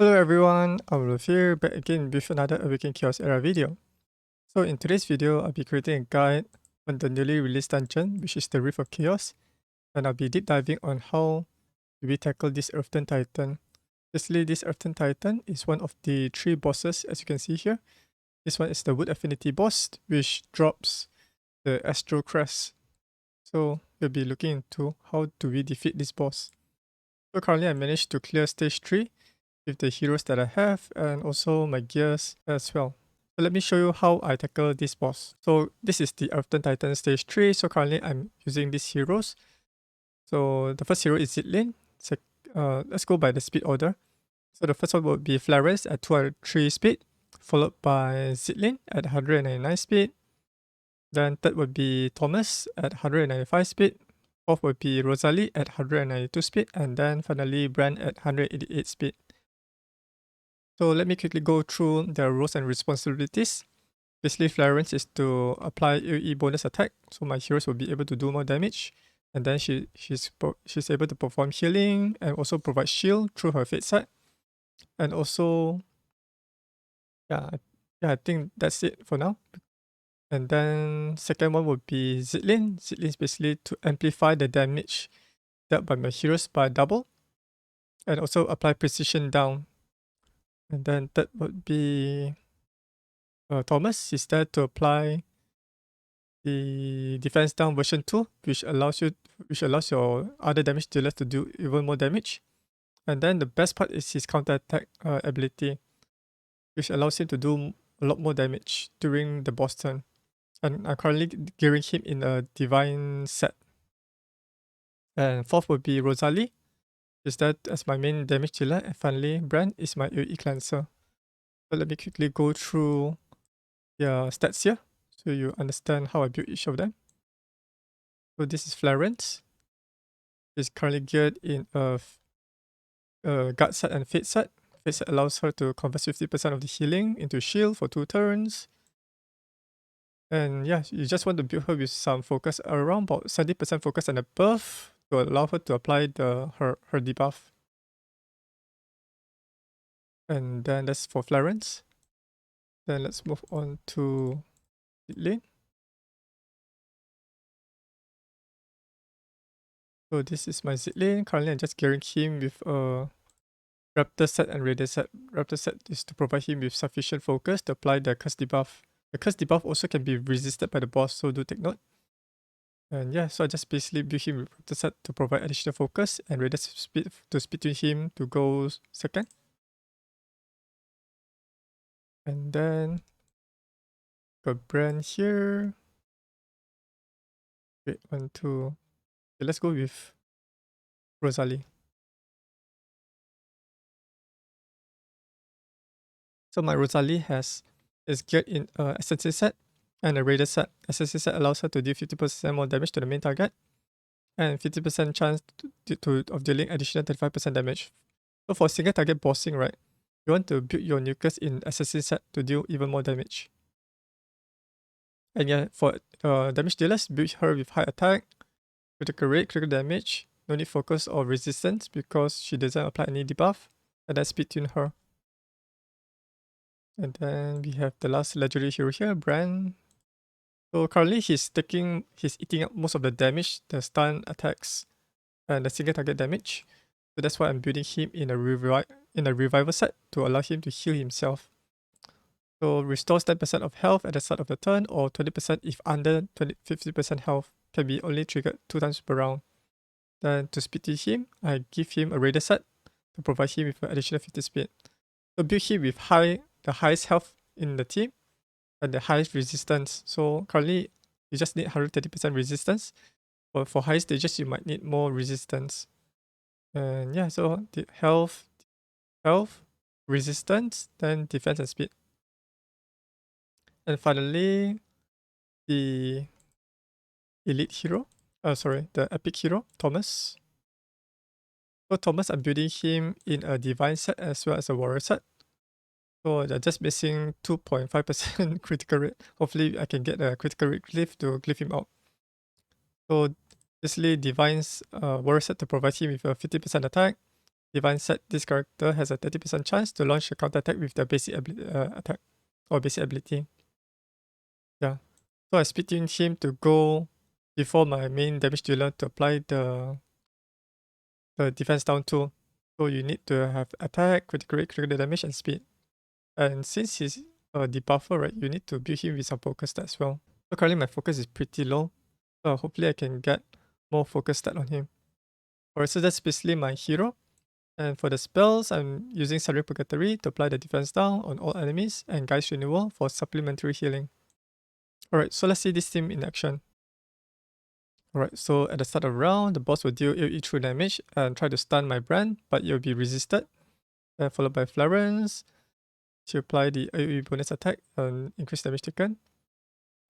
Hello everyone, Ayumilove here, back again with another Awaken Chaos Era video. So in today's video, I'll be creating a guide on the newly released dungeon, which is the Rift of Chaos, and I'll be deep diving on how we tackle this Earthen Titan. Basically, this Earthen Titan is one of the 3 bosses, as you can see here. This one is the Wood Affinity boss, which drops the Astro Crest. So we'll be looking into how do we defeat this boss. So currently I managed to clear stage 3 with the heroes that I have and also my gears as well. So let me show you how I tackle this boss. So this is the Earthen Titan stage 3. So currently I'm using these heroes. So the first hero is Ztlin. Let's go by the speed order. So the first one would be Flarence at 203 speed, followed by Ztlin at 199 speed. Then third would be Thomas at 195 speed. Fourth would be Rosalie at 192 speed. And then finally Brand at 188 speed. So let me quickly go through the roles and responsibilities. Basically, Flarence is to apply AoE bonus attack, so my heroes will be able to do more damage. And then she's able to perform healing and also provide shield through her fate set. And also, I think that's it for now. And then second one would be Ztlin. Ztlin is basically to amplify the damage dealt by my heroes by double. And also apply precision down. And then third would be Thomas is there to apply the defense down version 2, which allows your other damage dealers to do even more damage. And then the best part is his counter attack ability, which allows him to do a lot more damage during the boss turn. And I'm currently gearing him in a divine set. And fourth would be Rosalie, is that as my main damage dealer, and finally Brand is my AoE cleanser. So let me quickly go through their stats here, so you understand how I build each of them. So this is Flarence. She's currently geared in a guard set and fate set. Fate set allows her to convert 50% of the healing into shield for 2 turns. And yeah, you just want to build her with some focus around about 70% focus and above to allow her to apply her debuff. And then that's for Flarence. Then let's move on to Ztlin. So this is my Ztlin. Currently I'm just gearing him with a Raptor set and Raider set. Raptor set is to provide him with sufficient focus to apply the curse debuff. The curse debuff also can be resisted by the boss, so do take note. And yeah, so I just basically build him with Raptor set to provide additional focus and Raider speed to speed to him to go second. And then got Brand here. Wait, 1, 2. Okay, let's go with Rosalie. So my Rosalie is geared in a assassin set and a raider set. Assassin set allows her to deal 50% more damage to the main target and 50% chance of dealing additional 35% damage. So for single target bossing, right, you want to build your nucleus in assassin set to deal even more damage. And yeah, for damage dealers, build her with high attack, critical rate, critical damage, no need focus or resistance because she doesn't apply any debuff, and then speed tune her. And then we have the last legendary hero here, Brand. So currently he's eating up most of the damage, the stun attacks, and the single target damage. So that's why I'm building him in a revival set to allow him to heal himself. So restores 10% of health at the start of the turn, or 20% if under 50% health, can be only triggered 2 times per round. Then to speed to him, I give him a Raider set to provide him with an additional 50 speed. So build him with the highest health in the team and the highest resistance. So currently you just need 130% resistance. But for high stages you might need more resistance. And yeah, so the health, resistance, then defense and speed. And finally, the elite hero. The epic hero, Thomas. So Thomas, I'm building him in a divine set as well as a warrior set. So they're just missing 2.5% critical rate. Hopefully I can get a critical rate glyph to glyph him out. So basically Divine's warrior set to provide him with a 50% attack, divine set, this character has a 30% chance to launch a counter attack with the basic attack or basic ability. Yeah. So I speed tuned him to go before my main damage dealer to apply the defense down tool. So you need to have attack, critical rate, critical damage, and speed. And since he's a debuffer, right, you need to build him with some focus stat as well. So currently my focus is pretty low. So hopefully I can get more focus stat on him. Alright, so that's basically my hero. And for the spells, I'm using Sundering Purgatory to apply the defense down on all enemies and Geist Renewal for supplementary healing. Alright, so let's see this team in action. Alright, so at the start of the round, the boss will deal AoE true damage and try to stun my brand, but it will be resisted. Then followed by Flarence to apply the AoE bonus attack and increase damage taken.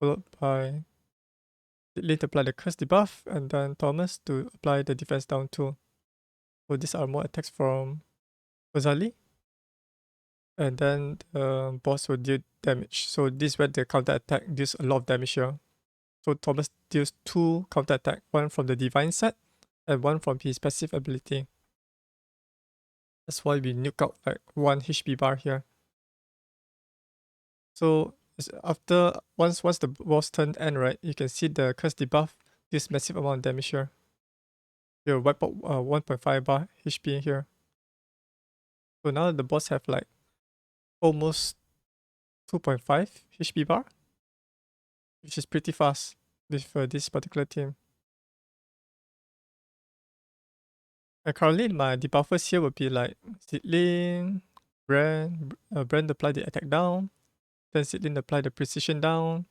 Followed by Ztlin to apply the curse debuff, and then Thomas to apply the defense down tool. So these are more attacks from Rosalie. And then the boss will deal damage. So this is where the counter attack deals a lot of damage here. So Thomas deals 2 counter attack, one from the divine set and one from his passive ability. That's why we nuke out like 1 HP bar here. So after once the boss turn end, right, you can see the curse debuff deals massive amount of damage here. You wipe out 1.5 bar HP here. So now the boss have like almost 2.5 HP bar, which is pretty fast with this particular team. And currently my debuffers here would be like Ztlin, Brand apply the attack down, then Ztlin apply the precision down.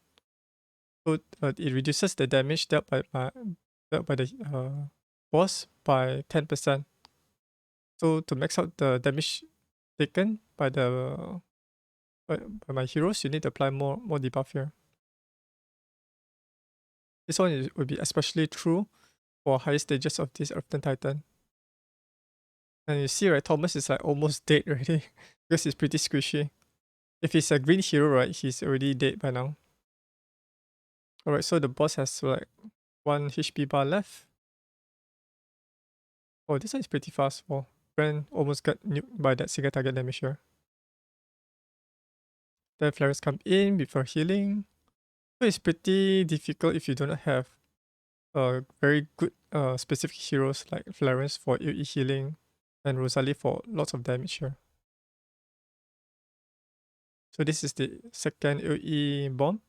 So it reduces the damage dealt by the boss by 10%. So to max out the damage taken by my heroes, you need to apply more debuff here. This one will be especially true for higher stages of this Earthen Titan. And you see, right, Thomas is like almost dead already because he's pretty squishy. If he's a green hero, right, he's already dead by now. Alright, so the boss has like 1 HP bar left. Oh, this one is pretty fast. Oh, Brand almost got nuked by that single target damage here. Then Flarence come in before healing. So it's pretty difficult if you do not have very good specific heroes like Flarence for AoE healing and Rosalie for lots of damage here. So this is the second AoE bomb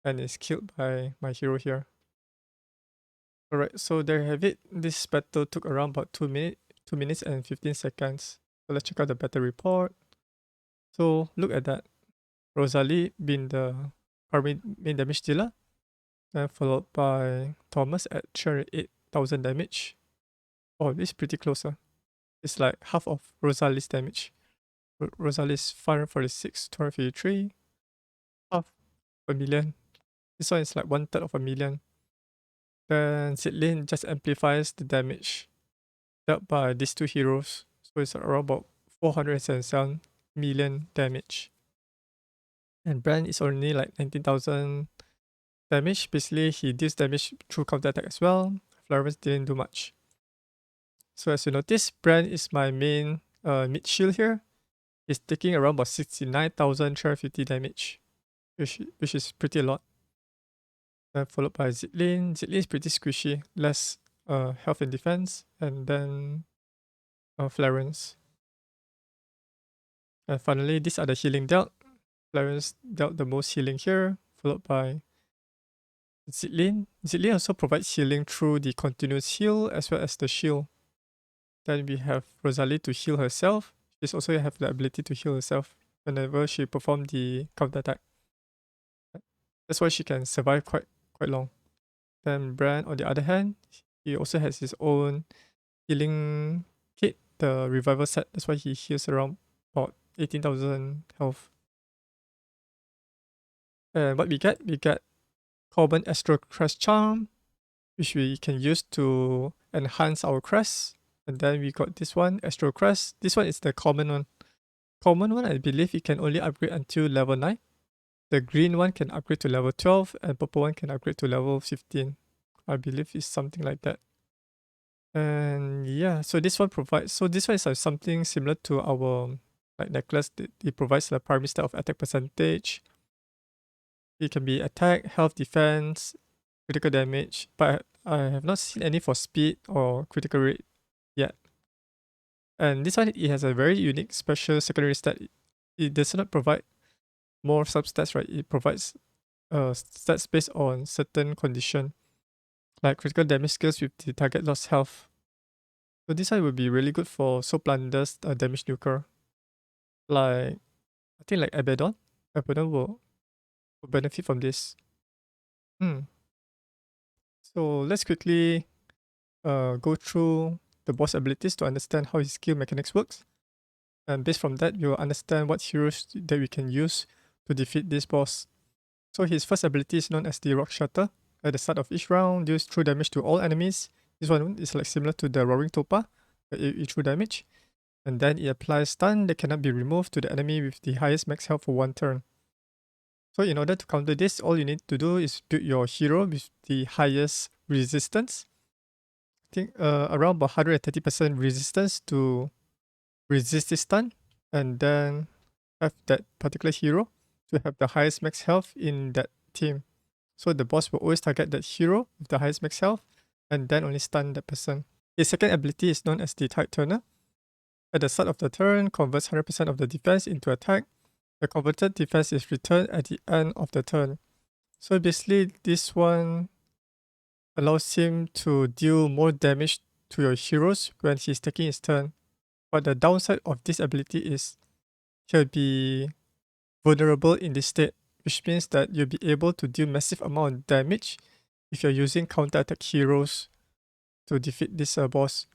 and it's killed by my hero here. Alright, so there you have it. This battle took around about 2 minutes and 15 seconds. So let's check out the battle report. So look at that. Rosalie being the primary main damage dealer, then followed by Thomas at 308,000 damage. Oh, this is pretty closer. It's like half of Rosalie's damage. Rosalie's 546, 253, half a million. This one is like 1/3 of a million. Then Ztlin just amplifies the damage dealt by these 2 heroes. So it's around about 477 million damage. And Brand is only like 19,000 damage. Basically, he deals damage through counter attack as well. Flarence didn't do much. So as you notice, Brand is my main mid shield here. He's taking around about 69,350 damage, which is pretty a lot. Then followed by Ztlin. Ztlin is pretty squishy, less health and defense, and then Flarence. And finally, these are the healing dealt. Flarence dealt the most healing here, followed by Ztlin. Ztlin also provides healing through the continuous heal as well as the shield. Then we have Rosalie to heal herself. She also have the ability to heal herself whenever she performs the counter attack. That's why she can survive quite long. Then Brand, on the other hand, he also has his own healing kit, the revival set. That's why he heals around about 18,000 health. And what we get common Astro Crest charm, which we can use to enhance our crest. And then we got this one, Astro Crest. This one is the common one. Common one, I believe it can only upgrade until level 9. The green one can upgrade to level 12 and purple one can upgrade to level 15. I believe it's something like that. And yeah, so this one provides, so this one is something similar to our like necklace. It provides the primary stat of attack percentage. It can be attack, health, defense, critical damage, but I have not seen any for speed or critical rate yet. And this one, it has a very unique special secondary stat. It does not provide more substats, right? It provides stats based on certain condition, like critical damage skills with the target lost health. So this one would be really good for Soul Plunder's damage nuker. Like, I think like Abaddon. Abaddon will benefit from this. So let's quickly go through the boss abilities to understand how his skill mechanics works. And based from that, you'll understand what heroes that we can use to defeat this boss. So his first ability is known as the Rock Shatter. At the start of each round, deals true damage to all enemies. This one is like similar to the Roaring Topa, true damage. And then it applies stun that cannot be removed to the enemy with the highest max health for one turn. So in order to counter this, all you need to do is build your hero with the highest resistance. I think around about 130% resistance to resist this stun, and then have that particular hero to have the highest max health in that team. So the boss will always target that hero with the highest max health and then only stun that person. His second ability is known as the Tide Turner. At the start of the turn, converts 100% of the defense into attack. The converted defense is returned at the end of the turn. So basically, this one allows him to deal more damage to your heroes when he's taking his turn. But the downside of this ability is he'll be vulnerable in this state, which means that you'll be able to deal massive amount of damage if you're using counter-attack heroes to defeat this boss.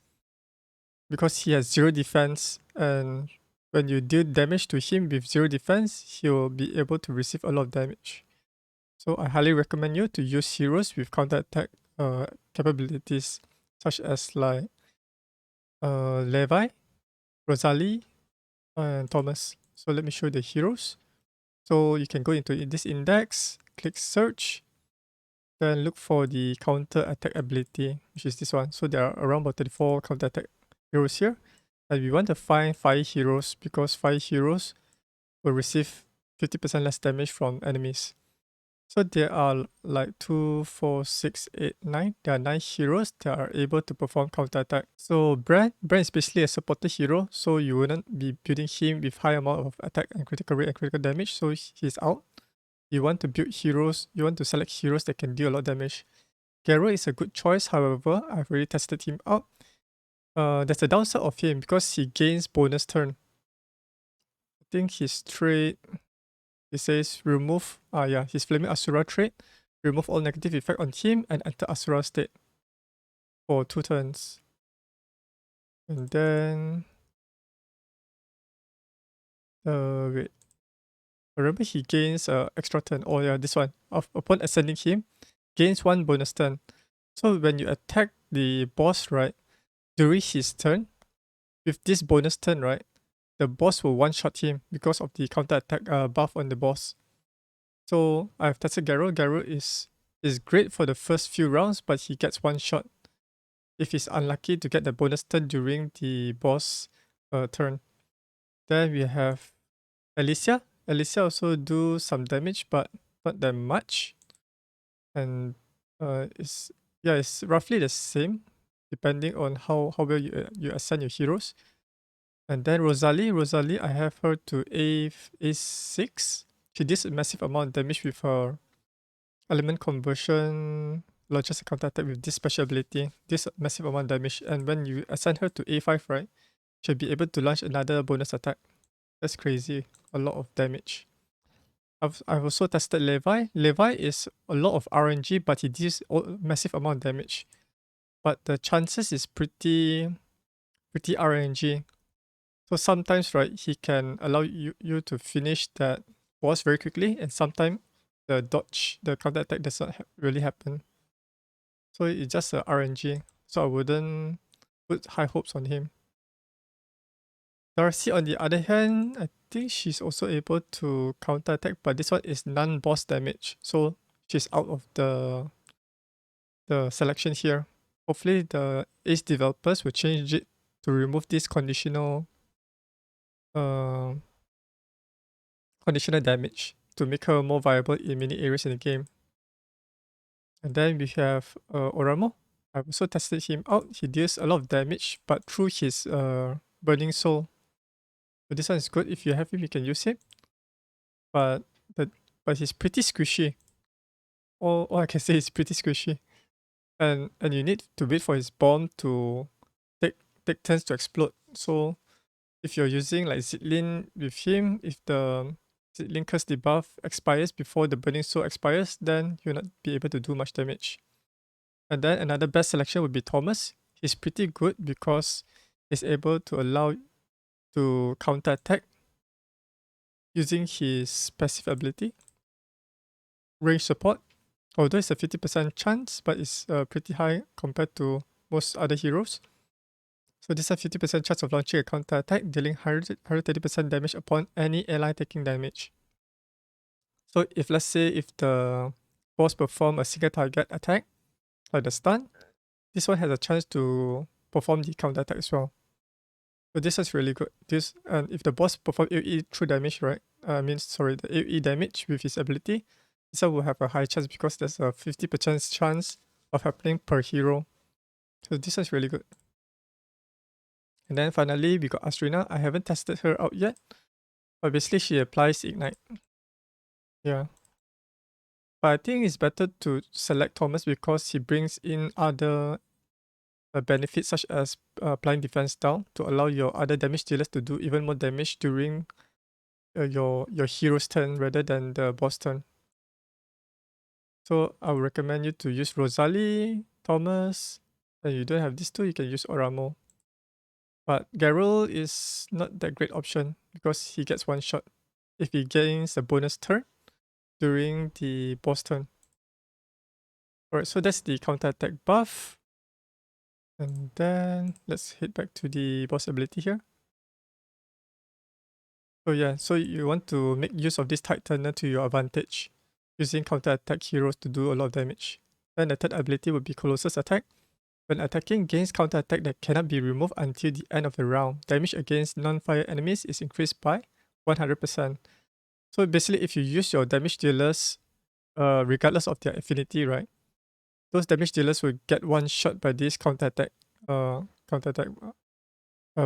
Because he has 0 defense, and when you deal damage to him with 0 defense, he'll be able to receive a lot of damage. So I highly recommend you to use heroes with counter-attack capabilities, such as like Levi, Rosalie, and Thomas. So let me show you the heroes. So you can go into this index, click search, then look for the counter attack ability, which is this one. So there are around about 34 counter attack heroes here. And we want to find 5 heroes because 5 heroes will receive 50% less damage from enemies. So there are like 2, 4, 6, 8, 9. There are 9 heroes that are able to perform counterattack. So Brand is basically a supported hero, so you wouldn't be building him with high amount of attack and critical rate and critical damage, so he's out. You want to build heroes, you want to select heroes that can deal a lot of damage. Garo is a good choice, however, I've already tested him out. There's a downside of him because he gains bonus turn. I think his trait, it says remove, his Flaming Asura trait. Remove all negative effect on him and enter Asura state for 2 turns. And then, wait. Remember he gains extra turn. Oh yeah, this one. Upon ascending him, gains 1 bonus turn. So when you attack the boss, right, during his turn, with this bonus turn, right, the boss will one-shot him because of the counter-attack buff on the boss. So I've tested Garo. Garo is great for the first few rounds, but he gets 1 shot if he's unlucky to get the bonus turn during the boss turn. Then we have Alicia. Alicia also do some damage, but not that much. And it's roughly the same depending on how well you assign your heroes. And then Rosalie, I have her to A6. She deals a massive amount of damage with her element conversion, launches a counter attack with this special ability. This massive amount of damage. And when you assign her to A5, right, she'll be able to launch another bonus attack. That's crazy. A lot of damage. I've also tested Levi. Levi is a lot of RNG, but he deals a massive amount of damage. But the chances is pretty RNG. So sometimes, right, he can allow you to finish that boss very quickly, and sometimes the dodge, the counter attack does not really happen. So it's just a RNG. So I wouldn't put high hopes on him. Darcy, on the other hand, I think she's also able to counter attack, but this one is non-boss damage. So she's out of the selection here hopefully the Ace developers will change it to remove this uh, conditional damage to make her more viable in many areas in the game. And then we have Oramo. I've also tested him out. He deals a lot of damage, but through his Burning Soul. So this one is good. If you have him, you can use him. But he's pretty squishy. All I can say is pretty squishy. And you need to wait for his bomb to take turns to explode. So if you're using like Ztlin with him, if the Ztlin curse debuff expires before the Burning Soul expires, then you'll not be able to do much damage. And then another best selection would be Thomas. He's pretty good because he's able to allow to counter attack using his passive ability. Range support, although it's a 50% chance, but it's pretty high compared to most other heroes. So this has 50% chance of launching a counter attack, dealing 130% damage upon any ally taking damage. So if let's say if the boss perform a single target attack, like the stun, this one has a chance to perform the counter attack as well. So this is really good. This and if the boss perform AoE true damage, right? The AoE damage with his ability, this one will have a high chance because there's a 50% chance of happening per hero. So this is really good. And then finally, we got Astrina. I haven't tested her out yet, but basically she applies Ignite. Yeah. But I think it's better to select Thomas because he brings in other benefits such as applying defense down to allow your other damage dealers to do even more damage during your hero's turn rather than the boss turn. So I would recommend you to use Rosalie, Thomas, and you don't have these two, you can use Oramo. But Garrel is not that great option because he gets one shot if he gains a bonus turn during the boss turn. Alright, so that's the counter attack buff. And then let's head back to the boss ability here. So yeah, so you want to make use of this Titaner to your advantage, using counter attack heroes to do a lot of damage. Then the third ability would be Colossus attack. When attacking, gains counter attack that cannot be removed until the end of the round. Damage against non-fire enemies is increased by 100%. So basically, if you use your damage dealers, regardless of their affinity, right? Those damage dealers will get one shot by this counter attack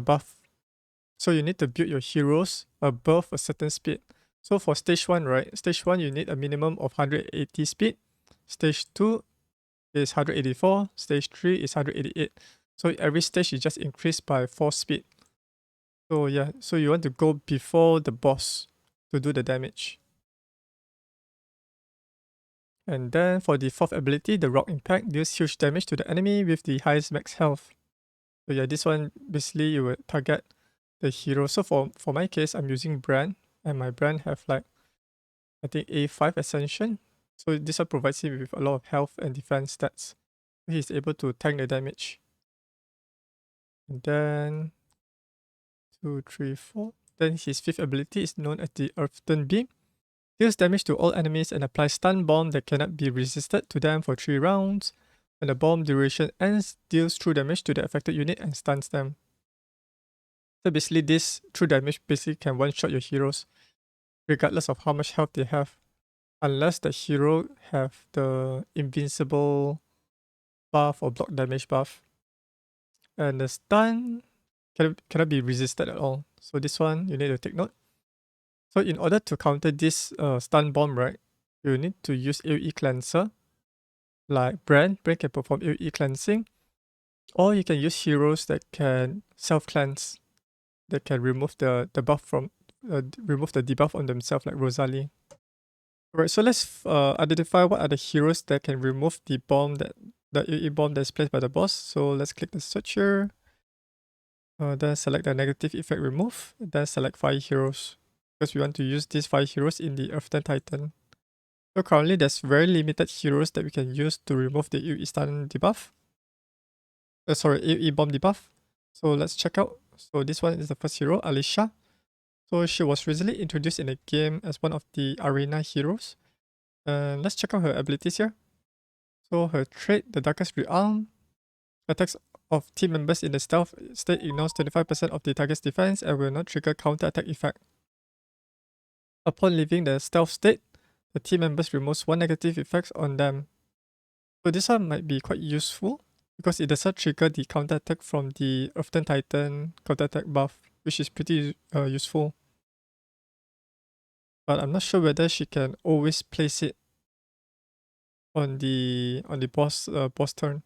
buff. So you need to build your heroes above a certain speed. So for stage 1, right? Stage 1, you need a minimum of 180 speed. Stage 2 is 184. Stage 3 is 188. So every stage you just increase by 4 speed. So yeah, so you want to go before the boss to do the damage. And then for the fourth ability, the Rock Impact deals huge damage to the enemy with the highest max health. So yeah, this one basically you would target the hero. So for my case, I'm using Brand, and my Brand have like I think A5 Ascension. So this one provides him with a lot of health and defense stats. He's able to tank the damage. And then 2, 3, 4. Then his fifth ability is known as the Earthen Beam. Deals damage to all enemies and applies stun bomb that cannot be resisted to them for 3 rounds. When the bomb duration ends, deals true damage to the affected unit and stuns them. So basically this true damage basically can one-shot your heroes regardless of how much health they have. Unless the hero have the invincible buff or block damage buff. And the stun cannot be resisted at all. So this one you need to take note. So in order to counter this stun bomb, right, you need to use AoE cleanser. Like Brand can perform AoE cleansing. Or you can use heroes that can self-cleanse. That can remove the buff from remove the debuff on themselves, like Rosalie. Alright, so let's identify what are the heroes that can remove the bomb the AoE bomb that's placed by the boss. So let's click the search here. Then select the negative effect remove. Then select 5 heroes. Because we want to use these 5 heroes in the Earthen Titan. So currently there's very limited heroes that we can use to remove the AoE stun debuff. AoE bomb debuff. So let's check out. So this one is the first hero, Alicia. So she was recently introduced in the game as one of the arena heroes. And let's check out her abilities here. So her trait, the Darkest Realm. Attacks of team members in the stealth state ignores 25% of the target's defense and will not trigger counter-attack effect. Upon leaving the stealth state, the team members removes one negative effect on them. So this one might be quite useful because it does not trigger the counter-attack from the Earthen Titan counter-attack buff, which is pretty useful. But I'm not sure whether she can always place it on the boss turn.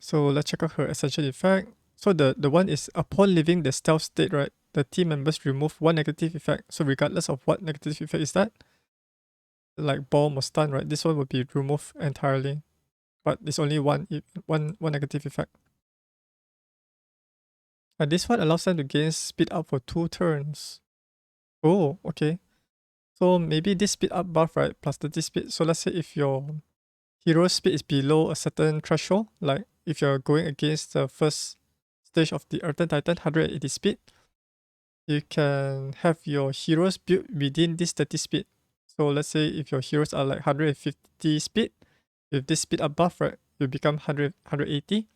So let's check out her essential effect. So the one is upon leaving the stealth state, right? The team members remove one negative effect. So regardless of what negative effect is that, like bomb or stun, right? This one will be removed entirely. But it's only one negative effect. And this one allows them to gain speed up for 2 turns. Oh, okay. So maybe this speed up buff, right? Plus 30 speed. So let's say if your hero speed is below a certain threshold, like if you're going against the first stage of the Earthen Titan, 180 speed, you can have your heroes built within this 30 speed. So let's say if your heroes are like 150 speed, with this speed up buff, right, you become 180.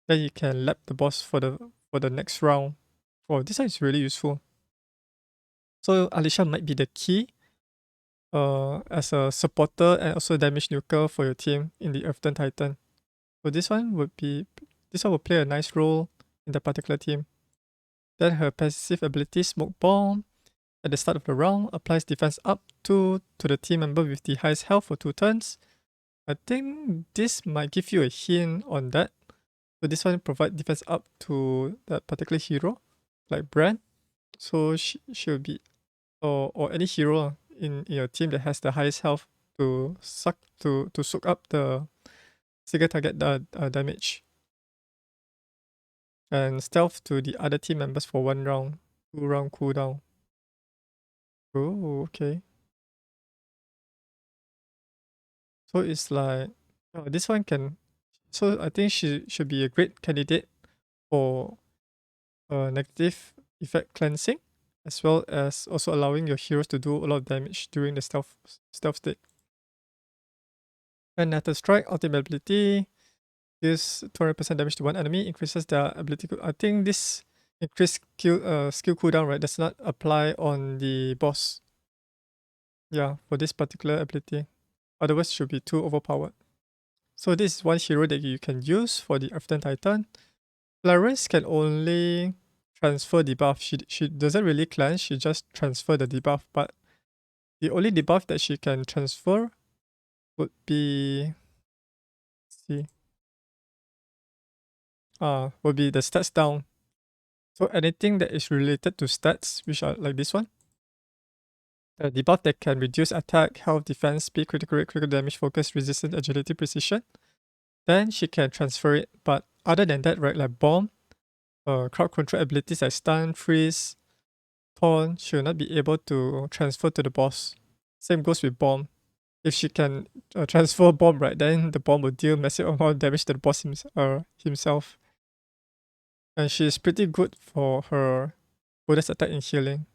Then you can lap the boss for the next round. Oh, this one is really useful. So Alicia might be the key as a supporter and also damage nuker for your team in the Earthen Titan. So this one will play a nice role in the particular team. Then her passive ability Smoke Bomb at the start of the round applies defense up to the team member with the highest health for 2 turns. I think this might give you a hint on that. So this one provides defense up to that particular hero, like Bran. So she'll be or any hero in your team that has the highest health to soak up the single target damage. And stealth to the other team members for 1 round, 2 round cooldown. Oh, okay. So it's like this one can. So I think she should be a great candidate for negative effect cleansing, as well as also allowing your heroes to do a lot of damage during the stealth state. And Nether Strike ultimate ability deals 200% damage to one enemy, increases their ability. I think this increased skill cooldown, right, does not apply on the boss. Yeah, for this particular ability. Otherwise, it should be too overpowered. So this is one hero that you can use for the Earthen Titan. Flarence can only transfer debuff. She doesn't really cleanse, she just transfer the debuff. But the only debuff that she can transfer would be, let's see, would be the stats down. So anything that is related to stats, which are like this one, the debuff that can reduce attack, health, defense, speed, critical rate, critical damage, focus, resistance, agility, precision, then she can transfer it. But other than that, right, like bomb, crowd control abilities like stun, freeze, taunt, she will not be able to transfer to the boss. Same goes with bomb. If she can transfer bomb, right, then the bomb will deal massive amount of damage to the boss himself. And she is pretty good for her bonus attack and healing.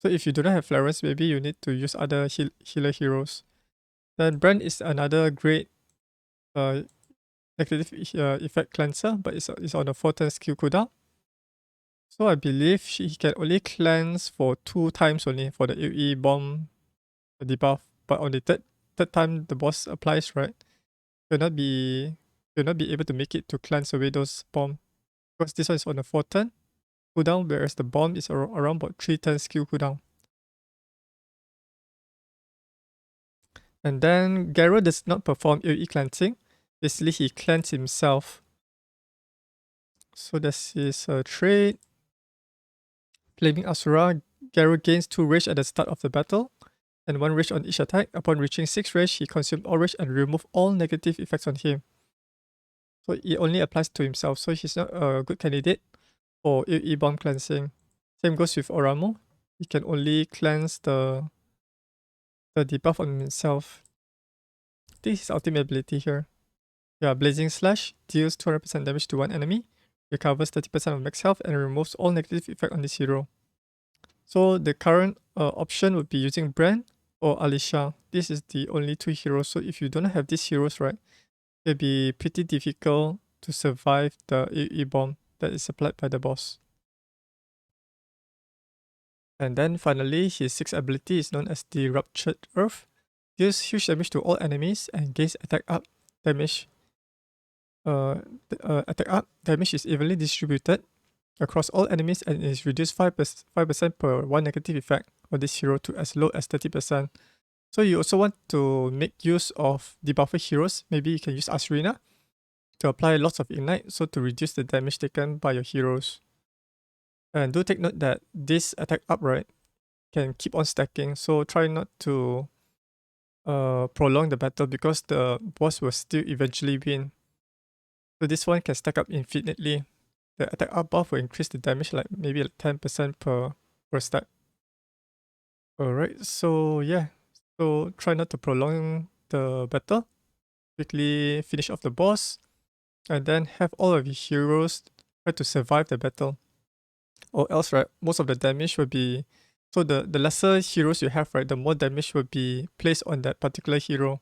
So if you do not have Flarence, maybe you need to use other healer heroes. Then Brand is another great negative effect cleanser, but it's on a 4-turn skill cooldown. So I believe he can only cleanse for 2 times only for the AoE bomb debuff. But on the third time the boss applies, right, you'll not be able to make it to cleanse away those bomb. Because this one is on a 4-turn cooldown, whereas the bomb is around about 3-turn skill cooldown. And then Garo does not perform AoE cleansing. Basically, he cleanses himself. So this is a trait. Flaming Asura, Garo gains 2 rage at the start of the battle, and 1 rage on each attack. Upon reaching 6 rage, he consumes all rage and remove all negative effects on him. So it only applies to himself, so he's not a good candidate for AoE bomb cleansing. Same goes with Oramu. He can only cleanse the debuff on himself. This is ultimate ability here. Yeah, Blazing Slash deals 200% damage to one enemy, recovers 30% of max health, and removes all negative effect on this hero. So the current option would be using Bran or Alicia. This is the only 2 heroes. So if you don't have these heroes, right, it'll be pretty difficult to survive the AoE bomb that is applied by the boss. And then finally, his 6th ability is known as the Ruptured Earth. Deals huge damage to all enemies and gains attack up damage. Attack up damage is evenly distributed across all enemies and is reduced 5% per one negative effect of this hero to as low as 30%. So you also want to make use of debuffer heroes. Maybe you can use Asrina to apply lots of ignite so to reduce the damage taken by your heroes. And do take note that this attack up, right, can keep on stacking, so try not to prolong the battle because the boss will still eventually win. So this one can stack up infinitely. The attack up buff will increase the damage like maybe like 10% per stack. Alright, so yeah. So try not to prolong the battle. Quickly finish off the boss. And then have all of your heroes try to survive the battle. Or else, right, most of the damage will be... So the lesser heroes you have, right, the more damage will be placed on that particular hero.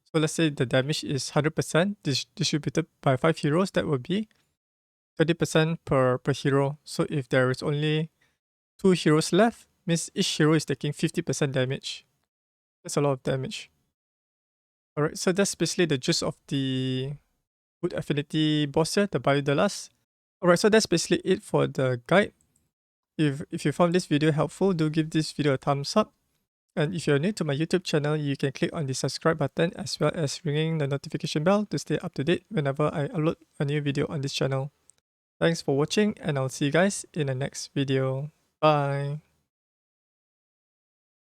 So let's say the damage is 100% distributed by 5 heroes, that would be 30% per hero. So if there is only 2 heroes left, means each hero is taking 50% damage. That's a lot of damage. Alright, so that's basically the gist of the Good Affinity boss here, the Biodelas. Alright, so that's basically it for the guide. If you found this video helpful, do give this video a thumbs up. And if you're new to my YouTube channel, you can click on the subscribe button as well as ringing the notification bell to stay up to date whenever I upload a new video on this channel. Thanks for watching and I'll see you guys in the next video. Bye!